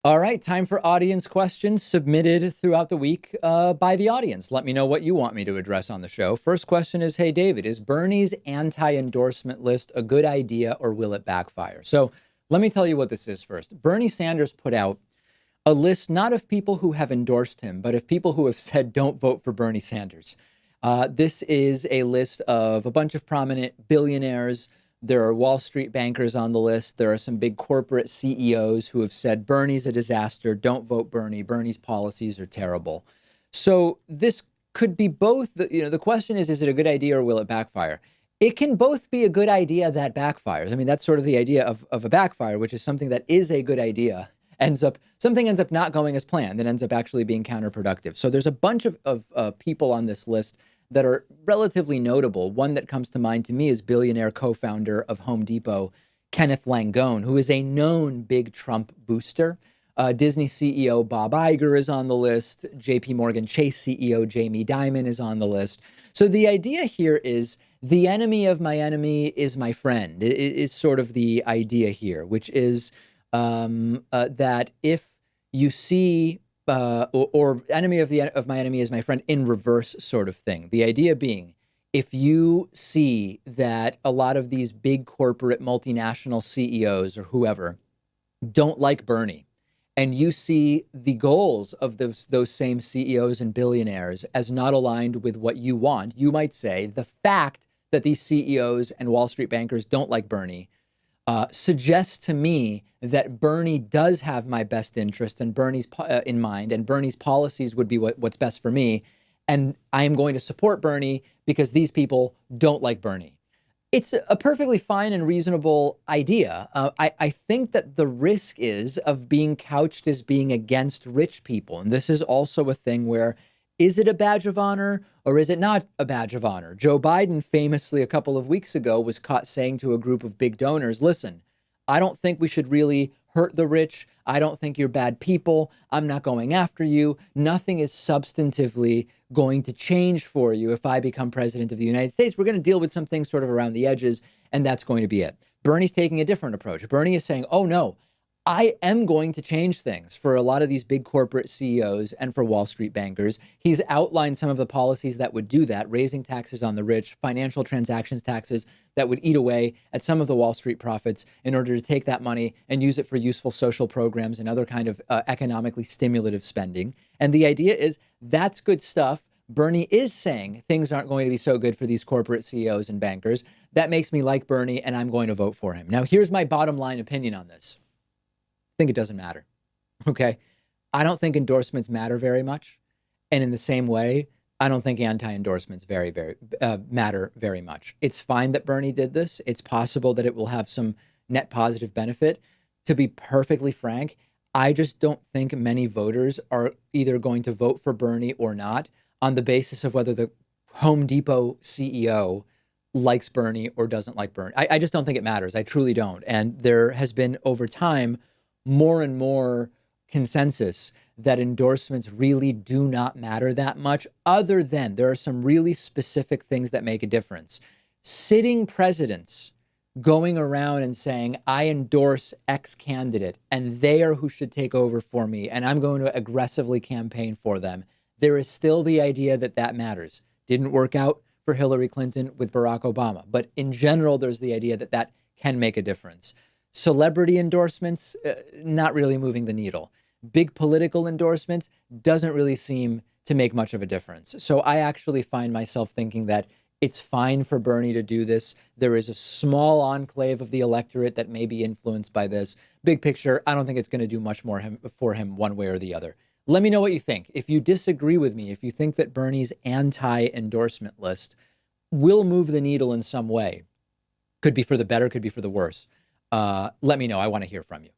All right, time for audience questions submitted throughout the week by the audience. Let me know what you want me to address on the show. First question is, hey, David, is Bernie's anti-endorsement list a good idea or will it backfire? So let me tell you what this is first. Bernie Sanders put out a list not of people who have endorsed him, but of people who have said don't vote for Bernie Sanders. This is a list of a bunch of prominent billionaires. There are Wall Street bankers on the list. There are some big corporate CEOs who have said Bernie's a disaster. Don't vote Bernie. Bernie's policies are terrible. So this could be both. The question is it a good idea or will it backfire? It can both be a good idea that backfires. I mean, that's sort of the idea of a backfire, which is something that is a good idea something ends up not going as planned and ends up actually being counterproductive. So there's a bunch of people on this list that are relatively notable. One that comes to mind to me is billionaire co-founder of Home Depot, Kenneth Langone, who is a known big Trump booster. Disney CEO Bob Iger is on the list. JP Morgan Chase CEO Jamie Dimon is on the list. So the idea here is the enemy of my enemy is my friend. It's sort of the idea here, which is that if you see or enemy of my enemy is my friend in reverse sort of thing. The idea being, if you see that a lot of these big corporate multinational CEOs or whoever don't like Bernie, and you see the goals of those same CEOs and billionaires as not aligned with what you want, you might say the fact that these CEOs and Wall Street bankers don't like Bernie suggests to me that Bernie does have my best interest and Bernie's in mind, and Bernie's policies would be what's best for me. And I am going to support Bernie because these people don't like Bernie. It's a perfectly fine and reasonable idea. I think that the risk is of being couched as being against rich people. And this is also a thing where, is it a badge of honor or is it not a badge of honor? Joe Biden famously a couple of weeks ago was caught saying to a group of big donors, listen, I don't think we should really hurt the rich. I don't think you're bad people. I'm not going after you. Nothing is substantively going to change for you if I become president of the United States. We're going to deal with some things sort of around the edges, and that's going to be it. Bernie's taking a different approach. Bernie is saying, oh, no, I am going to change things for a lot of these big corporate CEOs and for Wall Street bankers. He's outlined some of the policies that would do that, raising taxes on the rich, financial transactions taxes that would eat away at some of the Wall Street profits in order to take that money and use it for useful social programs and other kind of economically stimulative spending. And the idea is that's good stuff. Bernie is saying things aren't going to be so good for these corporate CEOs and bankers. That makes me like Bernie, and I'm going to vote for him. Now, here's my bottom line opinion on this. Think it doesn't matter. Okay. I don't think endorsements matter very much. And in the same way, I don't think anti-endorsements matter very much. It's fine that Bernie did this. It's possible that it will have some net positive benefit. To be perfectly frank, I just don't think many voters are either going to vote for Bernie or not on the basis of whether the Home Depot CEO likes Bernie or doesn't like Bernie. I just don't think it matters. I truly don't. And there has been over time more and more consensus that endorsements really do not matter that much, other than there are some really specific things that make a difference. Sitting presidents going around and saying, I endorse X candidate and they are who should take over for me, and I'm going to aggressively campaign for them. There is still the idea that that matters. Didn't work out for Hillary Clinton with Barack Obama, but in general, there's the idea that that can make a difference. Celebrity endorsements, not really moving the needle. Big political endorsements doesn't really seem to make much of a difference. So I actually find myself thinking that it's fine for Bernie to do this. There is a small enclave of the electorate that may be influenced by this. Big picture, I don't think it's going to do much more for him one way or the other. Let me know what you think. If you disagree with me, if you think that Bernie's anti-endorsement list will move the needle in some way, could be for the better, could be for the worse, let me know. I want to hear from you.